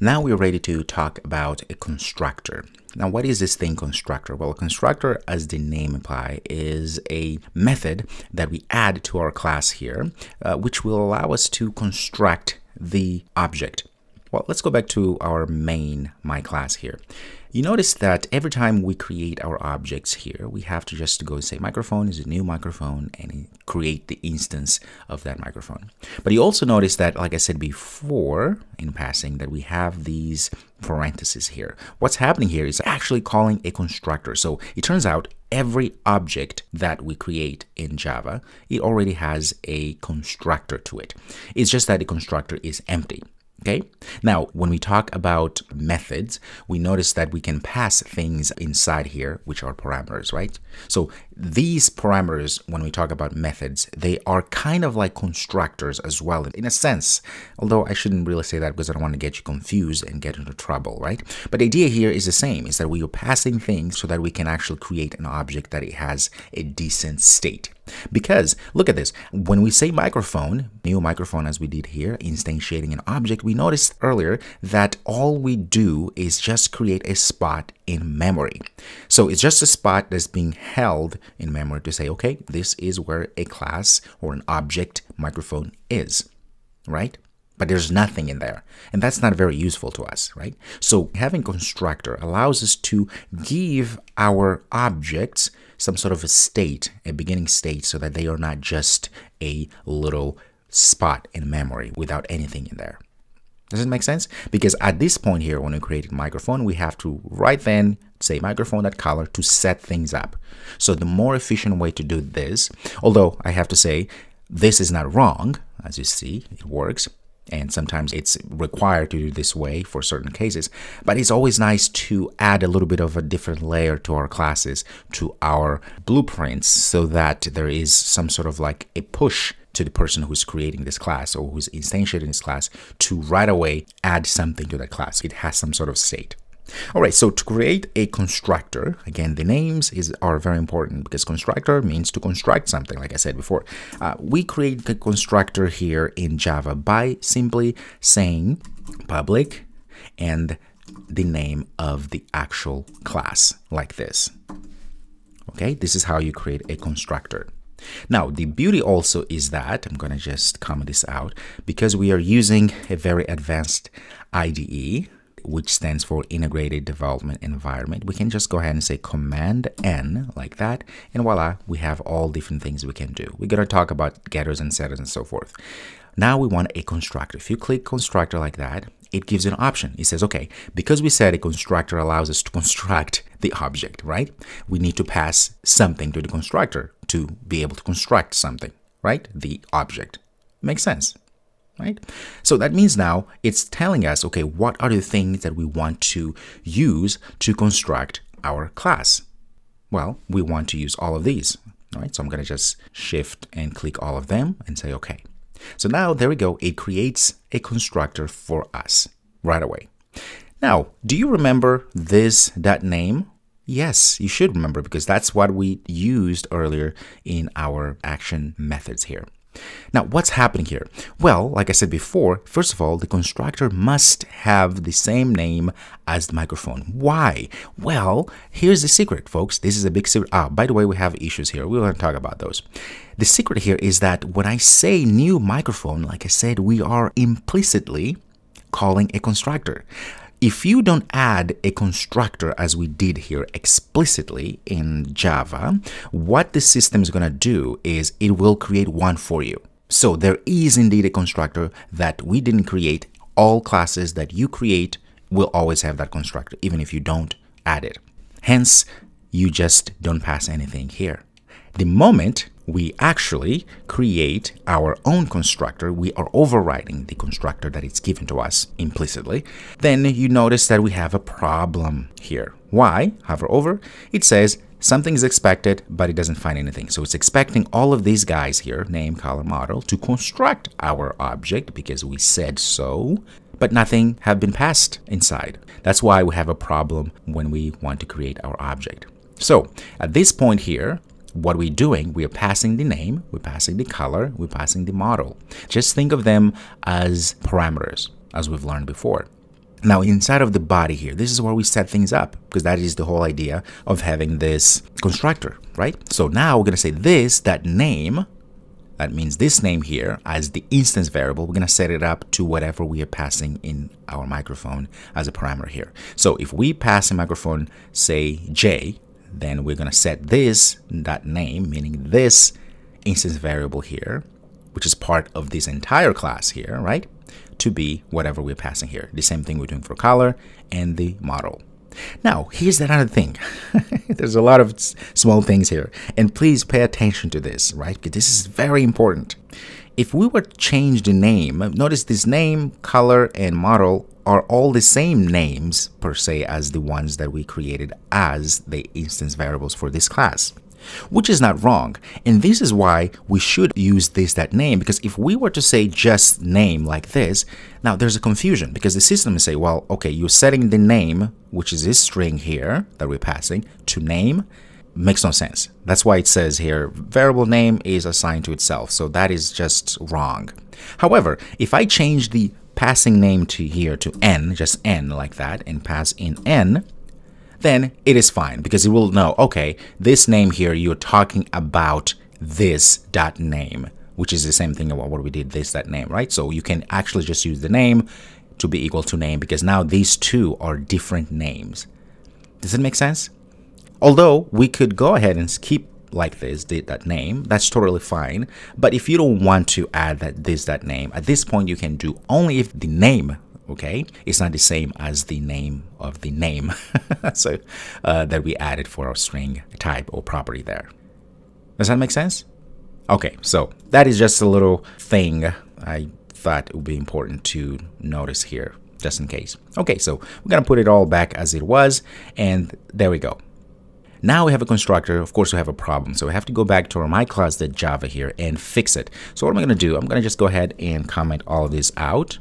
Now we're ready to talk about a constructor. Now, what is this thing, constructor? Well, a constructor, as the name implies, is a method that we add to our class here, which will allow us to construct the object. Well, let's go back to our main my class here. You notice that every time we create our objects here, we have to just go and say microphone is a new microphone and create the instance of that microphone. But you also notice that, like I said before in passing, that we have these parentheses here. What's happening here is actually calling a constructor. So it turns out every object that we create in Java, it already has a constructor to it. It's just that the constructor is empty. Okay. Now, when we talk about methods, we notice that we can pass things inside here, which are parameters, right? So these parameters, when we talk about methods, they are kind of like constructors as well, in a sense, although I shouldn't really say that because I don't want to get you confused and get into trouble, right? But the idea here is the same, is that we are passing things so that we can actually create an object that it has a decent state. Because look at this, when we say microphone, new microphone as we did here, instantiating an object, we noticed earlier that all we do is just create a spot in memory. So it's just a spot that's being held in memory to say, okay, this is where a class or an object microphone is, right? But there's nothing in there, and that's not very useful to us, right? So having constructor allows us to give our objects some sort of a state, a beginning state, so that they are not just a little spot in memory without anything in there. Does it make sense? Because at this point here, when we create a microphone, we have to right then say microphone.color to set things up. So the more efficient way to do this, although I have to say this is not wrong, as you see, it works. And sometimes it's required to do this way for certain cases, but it's always nice to add a little bit of a different layer to our classes, to our blueprints, so that there is some sort of like a push to the person who's creating this class or who's instantiating this class to right away add something to that class. It has some sort of state. All right, so to create a constructor, again, the names are very important because constructor means to construct something, like I said before. We create the constructor here in Java by simply saying public and the name of the actual class, like this. Okay, this is how you create a constructor. Now, the beauty also is that, I'm going to just comment this out, because we are using a very advanced IDE, which stands for Integrated Development Environment, we can just go ahead and say Command N like that, and voila, we have all different things we can do. We're going to talk about getters and setters and so forth. Now we want a constructor. If you click constructor like that, it gives you an option. It says, okay, because we said a constructor allows us to construct the object, right? We need to pass something to the constructor to be able to construct something, right? The object. Makes sense. Right? So that means now it's telling us, okay, what are the things that we want to use to construct our class? Well, we want to use all of these, right? So I'm going to just shift and click all of them and say, okay. So now there we go. It creates a constructor for us right away. Now, do you remember that name? Yes, you should remember because that's what we used earlier in our action methods here. Now, what's happening here? Well, like I said before, first of all, the constructor must have the same name as the microphone. Why? Well, here's the secret, folks. This is a big secret. By the way, we have issues here. We're going to talk about those. The secret here is that when I say new microphone, like I said, we are implicitly calling a constructor. If you don't add a constructor as we did here explicitly in Java, what the system is going to do is it will create one for you. So there is indeed a constructor that we didn't create. All classes that you create will always have that constructor, even if you don't add it. Hence, you just don't pass anything here. The moment we actually create our own constructor, we are overriding the constructor that is given to us implicitly, then you notice that we have a problem here. Why? Hover over, it says something is expected, but it doesn't find anything. So it's expecting all of these guys here, name, color, model, to construct our object because we said so, but nothing have been passed inside. That's why we have a problem when we want to create our object. So at this point here, what we're doing, we are passing the name, we're passing the color, we're passing the model. Just think of them as parameters, as we've learned before. Now, inside of the body here, this is where we set things up, because that is the whole idea of having this constructor, right? So now we're going to say this, that name, that means this name here as the instance variable. We're going to set it up to whatever we are passing in our microphone as a parameter here. So if we pass a microphone, say J, then we're going to set this, that name, meaning this instance variable here, which is part of this entire class here, right? To be whatever we're passing here. The same thing we're doing for color and the model. Now, here's another thing. There's a lot of small things here. And please pay attention to this, right? Because this is very important. If we were to change the name, notice this name, color, and model are all the same names per se as the ones that we created as the instance variables for this class, which is not wrong. And this is why we should use this, that name, because if we were to say just name like this, now there's a confusion because the system will say, well, okay, you're setting the name, which is this string here that we're passing, to name. Makes no sense. That's why it says here, variable name is assigned to itself. So that is just wrong. However, if I change the passing name to here to n, just n like that, and pass in n, then it is fine because it will know, okay, this name here, you're talking about this dot name, which is the same thing about what we did, this dot name, right? So you can actually just use the name to be equal to name because now these two are different names. Does it make sense? Although we could go ahead and keep like this, that name, that's totally fine. But if you don't want to add that name, at this point you can do only if the name, okay, it's not the same as the name of the name so that we added for our string type or property there. Does that make sense? Okay, so that is just a little thing I thought it would be important to notice here, just in case. Okay, so we're gonna put it all back as it was, and there we go. Now we have a constructor. Of course, we have a problem. So we have to go back to our myclass.java here and fix it. So what am I going to do? I'm going to just go ahead and comment all of this out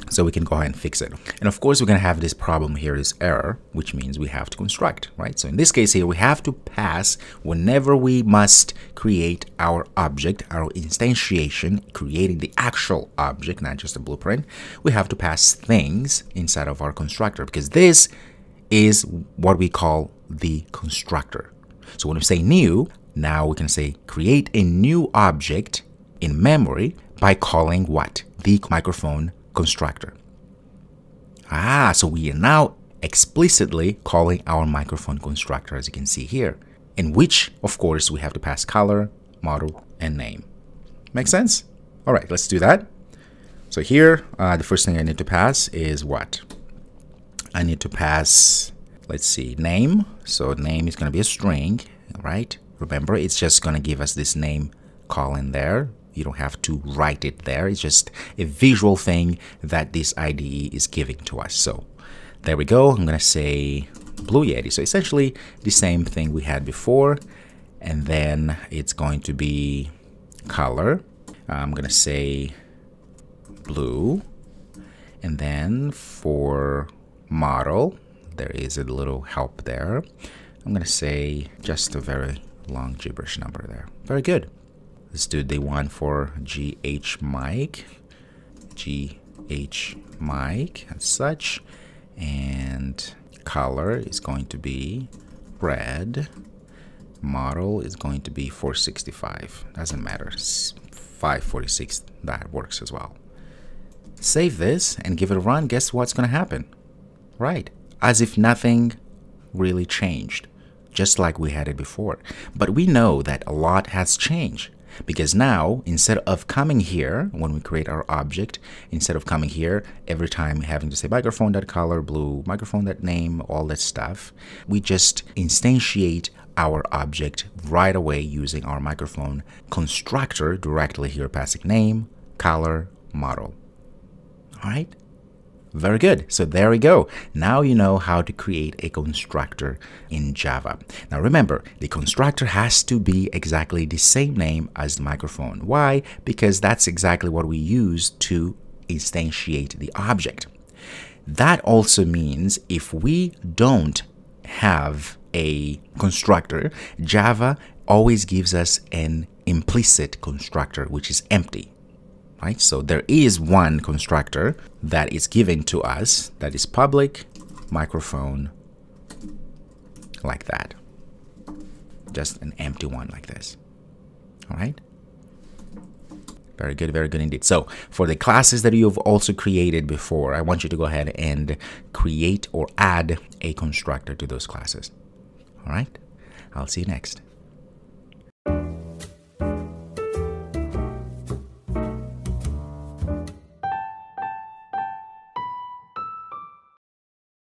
so we can go ahead and fix it. And of course, we're going to have this problem here, this error, which means we have to construct, right? So in this case here, we have to pass whenever we must create our object, our instantiation, creating the actual object, not just a blueprint. We have to pass things inside of our constructor because this is what we call the constructor. So when we say new, now we can say create a new object in memory by calling what? The microphone constructor. So we are now explicitly calling our microphone constructor, as you can see here, in which, of course, we have to pass color, model, and name. Make sense? All right, let's do that. So here, the first thing I need to pass is what? I need to pass, let's see, name. So name is going to be a string, right? Remember, it's just going to give us this name colon there. You don't have to write it there. It's just a visual thing that this IDE is giving to us. So there we go. I'm going to say Blue Yeti. So essentially the same thing we had before. And then it's going to be color. I'm going to say blue. And then for model, there is a little help there. I'm going to say just a very long gibberish number there. Very good. Let's do the one for GH mic and such. And color is going to be red. Model is going to be 465. Doesn't matter. 546. That works as well. Save this and give it a run. Guess what's going to happen? Right. As if nothing really changed, just like we had it before. But we know that a lot has changed because now, instead of coming here when we create our object, instead of coming here every time having to say microphone.color, blue, microphone.name, all that stuff, we just instantiate our object right away using our microphone constructor directly here, passing name, color, model. All right. Very good. So there we go. Now you know how to create a constructor in Java. Now remember, the constructor has to be exactly the same name as the microphone. Why? Because that's exactly what we use to instantiate the object. That also means if we don't have a constructor, Java always gives us an implicit constructor, which is empty. right? So there is one constructor that is given to us that is public microphone, like that. Just an empty one like this. All right. Very good indeed. So for the classes that you've also created before, I want you to go ahead and create or add a constructor to those classes. All right. I'll see you next.